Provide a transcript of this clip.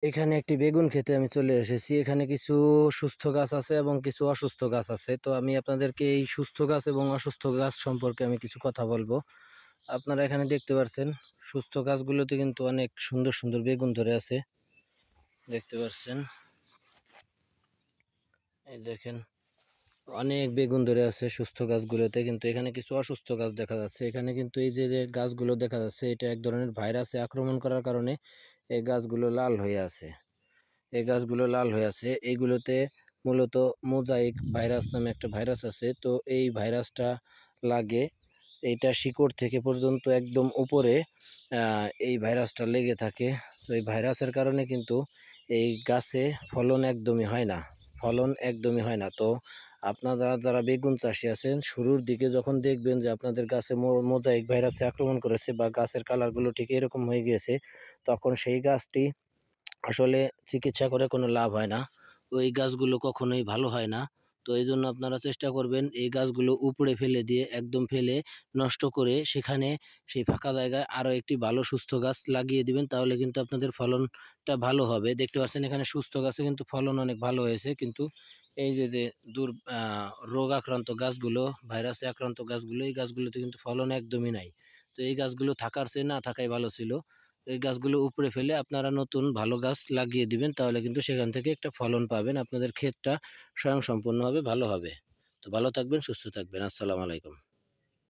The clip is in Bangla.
এখানে একটি বেগুন ক্ষেতে আমি চলে এসেছি। এখানে কিছু সুস্থ গাছ আছে এবং কিছু অসুস্থ গাছ আছে। তো আমি আপনাদেরকে এই সুস্থ গাছ এবং অসুস্থ গাছ সম্পর্কে আমি কিছু কথা বলবো। আপনারা এখানে দেখতে পাচ্ছেন সুস্থ গাছগুলোতে কিন্তু অনেক সুন্দর সুন্দর বেগুন ধরে আছে, দেখতে পাচ্ছেন। এই দেখেন, অনেক বেগুন ধরে আছে সুস্থ গাছগুলোতে। কিন্তু এখানে কিছু অসুস্থ গাছ দেখা যাচ্ছে। এখানে কিন্তু এই যে যে গাছগুলো দেখা যাচ্ছে, এটা এক ধরনের ভাইরাসে আক্রমণ করার কারণে এই গাছগুলো লাল হয়ে আছে। এই গাছগুলো লাল হয়ে আছে, এইগুলোতে মূলত মোজাইক ভাইরাস নামে একটা ভাইরাস আছে। তো এই ভাইরাসটা লাগে, এইটা শিকড় থেকে পর্যন্ত একদম উপরে এই ভাইরাসটা লেগে থাকে। তো এই ভাইরাসের কারণে কিন্তু এই গাছে ফলন একদমই হয় না। তো আপনারা যারা বেগুন চাষি আছেন, শুরুর দিকে যখন দেখবেন যে আপনাদের গাছে মোজাইক ভাইরাসে আক্রমণ করেছে বা গাছের কালারগুলো ঠিক এরকম হয়ে গিয়েছে, তখন সেই গাছটি আসলে চিকিৎসা করে কোনো লাভ হয় না। ওই গাছগুলো কখনোই ভালো হয় না। তো এই জন্য আপনারা চেষ্টা করবেন এই গাছগুলো উপড়ে ফেলে দিয়ে, একদম ফেলে নষ্ট করে সেখানে সেই ফাঁকা জায়গায় আরও একটি ভালো সুস্থ গাছ লাগিয়ে দিবেন। তাহলে কিন্তু আপনাদের ফলনটা ভালো হবে। দেখতে পাচ্ছেন এখানে সুস্থ গাছে কিন্তু ফলন অনেক ভালো হয়েছে। কিন্তু এই যে যে দূর রোগ আক্রান্ত গাছগুলো, ভাইরাসে আক্রান্ত গাছগুলো, এই গাছগুলোতে কিন্তু ফলন একদমই নাই। তো এই গাছগুলো থাকার চেয়ে না থাকাই ভালো ছিল। এই গাছগুলো উপড়ে ফেলে আপনারা নতুন ভালো গাছ লাগিয়ে দিবেন, তাহলে কিন্তু সেখান থেকে একটা ফলন পাবেন। আপনাদের ক্ষেতটা স্বয়ংসম্পূর্ণভাবে ভালো হবে। তো ভালো থাকবেন, সুস্থ থাকবেন। আসসালামু আলাইকুম।